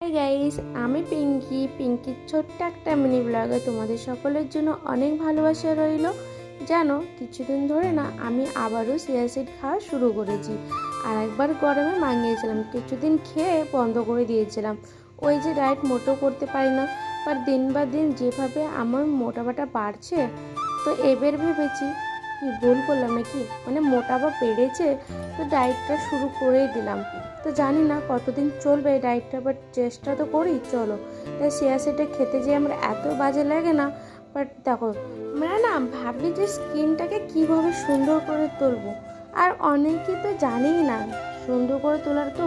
Hi guys, আমি পিঙ্কির ছোট্ট একটা মিনি ব্লগে তোমাদের সকলের জন্য অনেক ভালোবাসা রইল। জানো, কিছুদিন ধরে না আমি আবারও চিয়া সিড খাওয়া শুরু করেছি। আর একবার গরমে মাঙিয়েছিলাম, কিছুদিন খেয়ে বন্ধ করে দিয়েছিলাম। ওই যে ডায়েট মোটেও করতে পারি না, বাট দিন বা দিন যেভাবে আমার মোটাবাটা বাড়ছে, তো এবার ভেবেছি কি ভুল করলাম নাকি, মানে মোটাবা বেড়েছে, তো ডায়েটটা শুরু করেই দিলাম। তো জানি না কতদিন চলবে এই ডায়েটটা, বাট চেষ্টা তো করি। চলো, তাই চিয়া সিডটা খেতে যেয়ে আমার এত বাজে লাগে না, বাট দেখো আমরা না ভাবি যে স্কিনটাকে কীভাবে সুন্দর করে তুলবো, আর অনেকেই তো জানেই না সুন্দর করে তোলার তো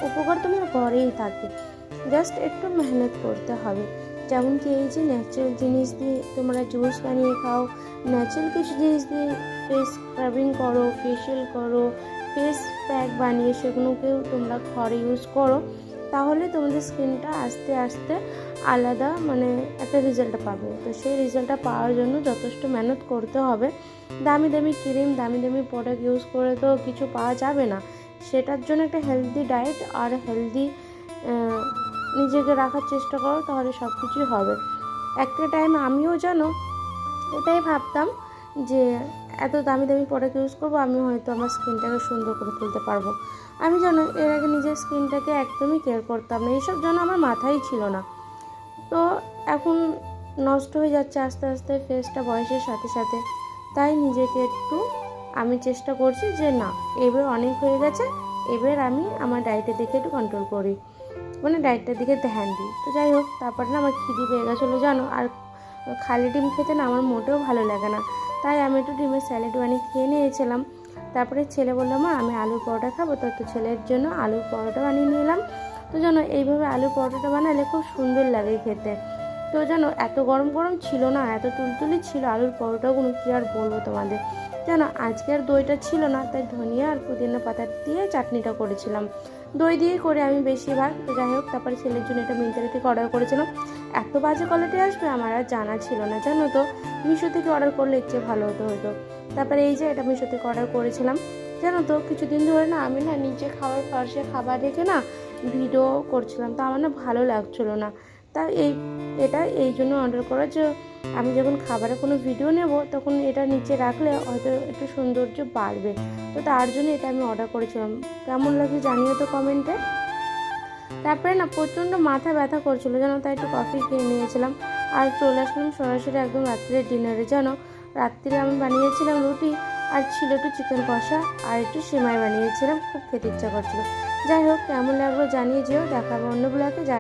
উপকার তোমার ঘরেই থাকে, জাস্ট একটু মেহনত করতে হবে। যেমন কি এই যে ন্যাচারাল জিনিস দিয়ে তোমরা জুস বানিয়ে খাও, ন্যাচারাল কিছু জিনিস দিয়ে ফেস স্ক্রাবিং করো, ফেশিয়াল করো, ফেস প্যাক বানিয়ে সেগুলোকেও তোমরা ঘরে ইউজ করো, তাহলে তোমাদের স্কিনটা আস্তে আস্তে আলাদা মানে একটা রেজাল্ট পাবে। তো সেই রেজাল্টটা পাওয়ার জন্য যথেষ্ট মেহনত করতে হবে। দামি দামি ক্রিম, দামি দামি প্রোডাক্ট ইউজ করে তো কিছু পাওয়া যাবে না। সেটার জন্য একটা হেলদি ডায়েট আর হেলদি নিজেকে রাখার চেষ্টা করো, তাহলে সব কিছুই হবে। একটা টাইম আমিও জানো এটাই ভাবতাম যে এত দামি দামি প্রোডাক্ট ইউজ করবো, আমি হয়তো আমার স্কিনটাকে সুন্দর করে তুলতে পারবো। আমি জানো এর আগে নিজের স্কিনটাকে একদমই কেয়ার করতাম না, এইসব যেন আমার মাথায় ছিল না। তো এখন নষ্ট হয়ে যাচ্ছে আস্তে আস্তে ফেসটা বয়সের সাথে সাথে। তাই নিজেকে একটু আমি চেষ্টা করছি যে না, এবার অনেক হয়ে গেছে, এবার আমি আমার ডায়েটের দিকে একটু কন্ট্রোল করি, মানে ডায়েটটার দিকে ধ্যান দিই। তো যাই হোক, তারপরে না আমার খিদে পেয়ে গেছিলো জানো, আর খালি ডিম খেতে না আমার মোটেও ভালো লাগে না। তাই আমি একটু ডিমের স্যালাড বানিয়ে খেয়ে নিয়েছিলাম। তারপরে ছেলে বললো মা আমি আলুর পরোটা খাবো, তো ছেলের জন্য আলুর পরোটা বানিয়ে নিলাম। তো জানো এইভাবে আলুর পরোটাটা বানালে খুব সুন্দর লাগে খেতে। তো জানো এত গরম গরম ছিল না, এত তুলতুলি ছিল আলুর পরোটাগুলো, কী আর বলবো তোমাদের। জানো আজকে আর দইটা ছিল না, তাই ধনিয়া আর পুদিনা পাতা দিয়ে চাটনিটা করেছিলাম। দই দিয়ে করে আমি বেশিরভাগ। তো যাই হোক, তারপরে ছেলের জন্য এটা মিন্ত্রা থেকে অর্ডার করেছিলাম। এত বাজে কোয়ালিটি আসবে আমার আর জানা ছিল না, জানো তো মিশো থেকে অর্ডার করলে ইচ্ছে ভালো হতো। তারপরে এই যে এটা মিশো থেকে অর্ডার করেছিলাম। জানো তো কিছুদিন ধরে না আমি না নিজে খাওয়ার ফার্স্টে খাবার রেখে না ভিডিও করছিলাম, তো আমার না ভালো লাগছিলো না। তা এটা এই জন্য অর্ডার করা যে আমি যখন খাবারের কোনো ভিডিও নেব তখন এটা নিচে রাখলে হয়তো একটু সৌন্দর্য বাড়বে। তো তার জন্য এটা আমি অর্ডার করেছিলাম। কেমন লাগে জানিও তো কমেন্টে। তারপরে না প্রচণ্ড মাথা ব্যথা করছিলো জানো, তাই একটু কফি খেয়ে নিয়েছিলাম আর চলে আসলাম সরাসরি একদম রাত্রের ডিনারে। জানো রাত্রিরে আমি বানিয়েছিলাম রুটি, আর ছিল একটু চিকেন কষা আর একটু সেমাই বানিয়েছিলাম, খুব খেতে ইচ্ছা করছিলো। যাই হোক, কেমন লাগলো জানিয়ে যেও, দেখাবো অন্য ব্লগে।